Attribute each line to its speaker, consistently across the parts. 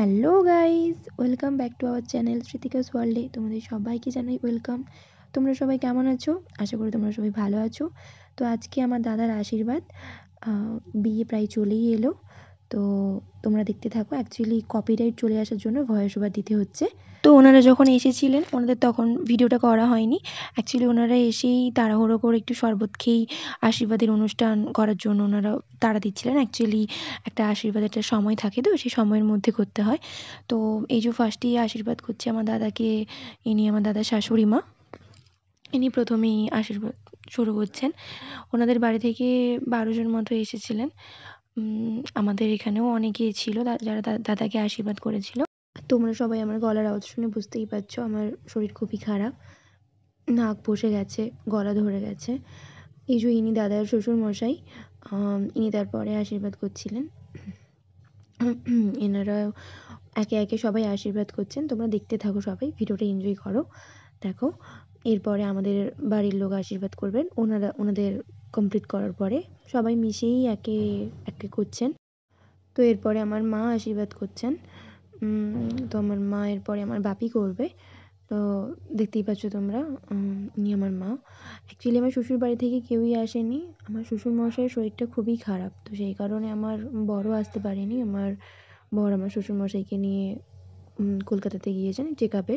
Speaker 1: Hello guys, welcome back to our channel Shrutikas ওয়ার্ল্ডে। তোমাদের সবাইকে জানাই ওয়েলকাম। তোমরা সবাই কেমন আছো? আশা করি তোমরা সবাই ভালো আছো। তো আজকে আমার দাদার আশীর্বাদ, বিয়ে প্রায় চলেই এলো। তো তোমরা দেখতে থাকো। অ্যাকচুয়ালি কপিরাইট চলে আসার জন্য ভয়েস ওভার দিতে হচ্ছে। তো ওনারা যখন এসেছিলেন ওনাদের তখন ভিডিওটা করা হয়নি। অ্যাকচুয়ালি ওনারা এসেই তাড়াহুড়ো করে একটু শরবত খেয়েই আশীর্বাদের অনুষ্ঠান করার জন্য ওনারা তাড়া দিচ্ছিলেন। অ্যাকচুয়ালি একটা আশীর্বাদের একটা সময় থাকে, তো সেই সময়ের মধ্যে করতে হয়। তো এই যে ফার্স্টেই আশীর্বাদ করছে আমার দাদাকে, ইনি আমার দাদার শাশুড়ি মা। ইনি প্রথমেই আশীর্বাদ শুরু করছেন। ওনাদের বাড়ি থেকে ১২ জন মতো এসেছিলেন। আমাদের এখানেও অনেকেই ছিল যারা দাদাকে আশীর্বাদ করেছিল। তোমরা সবাই আমার গলার আওয়াজ শুনে বুঝতেই পারছো আমার শরীর খুবই খারাপ, নাক বসে গেছে, গলা ধরে গেছে। এই যে ইনি দাদার শ্বশুর মশাই, ইনি তারপরে আশীর্বাদ করছিলেন। এনারা একে একে সবাই আশীর্বাদ করছেন। তোমরা দেখতে থাকো, সবাই ভিডিওটা এনজয় করো। দেখো, এরপরে আমাদের বাড়ির লোক আশীর্বাদ করবেন। ওনাদের কমপ্লিট করার পরে সবাই মিশেই একে একে করছেন। তো এরপরে আমার মা আশীর্বাদ করছেন। তো আমার মা এরপরে আমার বাপি করবে। তো দেখতেই পাচ্ছ তোমরা, ইনি আমার মা। অ্যাকচুয়ালি আমার শ্বশুর বাড়ি থেকে কেউই আসেনি। আমার শ্বশুরমশাইয়ের শরীরটা খুবই খারাপ, তো সেই কারণে আমার বরও আসতে পারেনি। আমার বর আমার শ্বশুরমশাইকে নিয়ে কলকাতাতে গিয়েছেন চেক আপে।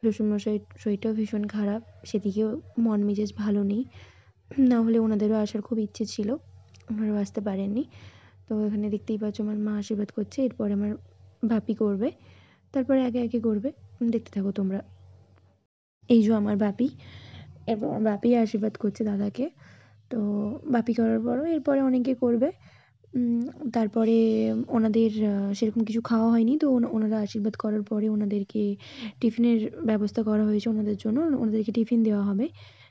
Speaker 1: শ্বশুরমশাইয়ের শরীরটাও ভীষণ খারাপ, সেদিকেও মন মেজাজ ভালো নেই। না হলে ওনাদেরও আসার খুব ইচ্ছে ছিল, ওনারাও আসতে পারেননি। তো এখানে দেখতেই পাচ্ছ আমার মা আশীর্বাদ করছে, এরপরে আমার বাপি করবে, তারপরে একে একে করবে। দেখতে থাকো তোমরা। এই যে আমার বাপি, এরপর আমার বাপি আশীর্বাদ করছে দাদাকে। তো বাপি করার পরও এরপরে অনেকে করবে। তারপরে ওনাদের সেরকম কিছু খাওয়া হয়নি, তো ওনারা আশীর্বাদ করার পরে ওনাদেরকে টিফিনের ব্যবস্থা করা হয়েছে ওনাদের জন্য। ওনাদেরকে টিফিন দেওয়া হবে।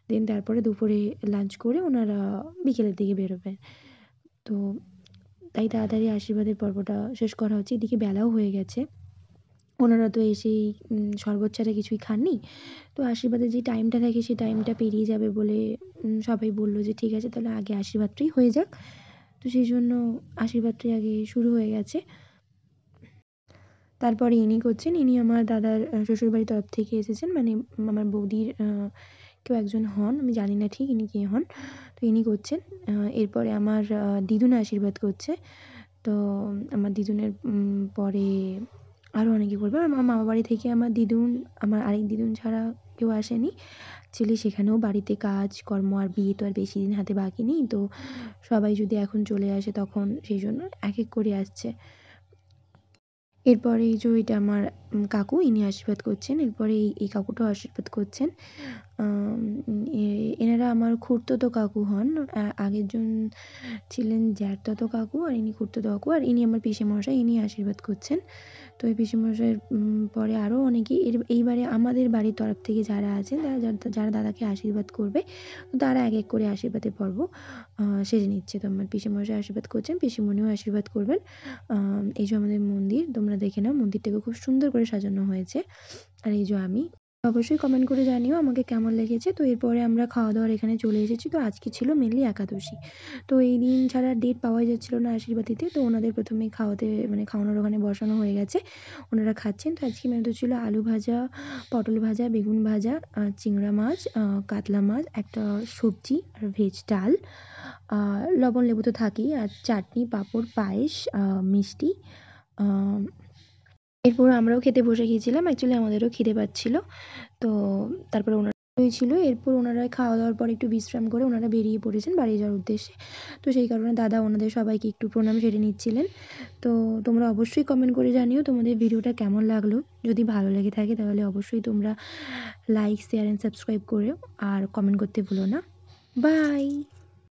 Speaker 1: দেন তারপরে দুপুরে লাঞ্চ করে ওনারা বিকেলের দিকে বেরোবেন। তো তাই তাড়াতাড়ি আশীর্বাদের পর্বটা শেষ করা হচ্ছে। এদিকে বেলাও হয়ে গেছে, ওনারা তো এসেই শরবত ছাড়া কিছুই খাননি। তো আশীর্বাদের যে টাইমটা থাকে সেই টাইমটা পেরিয়ে যাবে বলে সবাই বলল যে ঠিক আছে তাহলে আগে আশীর্বাদটাই হয়ে যাক। তো সেই জন্য আশীর্বাদটাই আগে শুরু হয়ে গেছে। তারপরে ইনি করছেন, ইনি আমার দাদার শ্বশুরবাড়ির তরফ থেকে এসেছেন, মানে আমার বৌদির কেউ একজন হন, আমি জানি না ঠিক ইনি কে হন। তো ইনি করছেন। এরপরে আমার দিদুন আশীর্বাদ করছে। তো আমার দিদুনের পরে আরও অনেকে করবে। আমার মামা বাড়ি থেকে আমার দিদুন, আমার আরেক দিদুন ছাড়া কেউ আসেনি। অ্যাকচুয়ালি সেখানেও বাড়িতে কাজকর্ম, আর বিয়ে তো আর বেশি দিন হাতে বাকি নেই। তো সবাই যদি এখন চলে আসে তখন সেই জন্য এক এক করে আসছে। এরপরে এই যে এটা আমার কাকু, ইনি আশীর্বাদ করছেন। এরপরে এই কাকুটাও আশীর্বাদ করছেন। এনারা আমার খুড়তুতো কাকু হন। আগের জন ছিলেন জ্যাঠতুতো কাকু, আর ইনি খুড়তুতো কাকু, আর ইনি আমার পিসেমশাই, ইনি আশীর্বাদ করছেন। তো এই পিসেমশাইয়ের পরে আরও অনেকেই এইবারে আমাদের বাড়ির তরফ থেকে যারা আছেন, যারা দাদাকে আশীর্বাদ করবে, তো তারা এক এক করে আশীর্বাদের পর্ব সেরে নিচ্ছে। তো আমার পিসেমশাই আশীর্বাদ করছেন, পিসিমণিও আশীর্বাদ করবেন। এই যে আমাদের মন্দির, তোমরা দেখে নাও, মন্দিরটাকে খুব সুন্দর করে সাজানো হয়েছে। আর এই যে আমি, অবশ্যই কমেন্ট করে জানিও আমাকে কেমন লেগেছে। তো এরপরে আমরা খাওয়া দাওয়ার এখানে চলে এসেছি। তো আজকে ছিল মেনলি একাদশী, তো এই দিন ছাড়া ডেট পাওয়াই যাচ্ছিল না আশীর্বাদ দিতে। তো ওনাদের প্রথমেই খাওয়াতে, মানে খাওয়ানোর ওখানে বসানো হয়ে গেছে, ওনারা খাচ্ছেন। তো আজকে মেনুতে ছিল আলু ভাজা, পটল ভাজা, বেগুন ভাজা, চিংড়া মাছ, কাতলা মাছ, একটা সবজি, আর ভেজ ডাল, লবণ লেবু তো থাকেই, আর চাটনি, পাঁপড়, পায়েস, মিষ্টি। এরপর আমরাও খেতে বসে গিয়েছিলাম। অ্যাকচুয়ালি আমাদেরও খিদে পাচ্ছিল। তো তারপরে ওনারা হয়েছিল। এরপর ওনারা খাওয়া দাওয়ার পর একটু বিশ্রাম করে ওনারা বেরিয়ে পড়েছেন বাড়ি যাওয়ার উদ্দেশ্যে। তো সেই কারণে দাদা ওনাদের সবাইকে একটু প্রণাম সেরে নিচ্ছিলেন। তো তোমরা অবশ্যই কমেন্ট করে জানিও তোমাদের ভিডিওটা কেমন লাগলো। যদি ভালো লেগে থাকে তাহলে অবশ্যই তোমরা লাইক, শেয়ার অ্যান্ড সাবস্ক্রাইব করো, আর কমেন্ট করতে ভুলো না। বাই।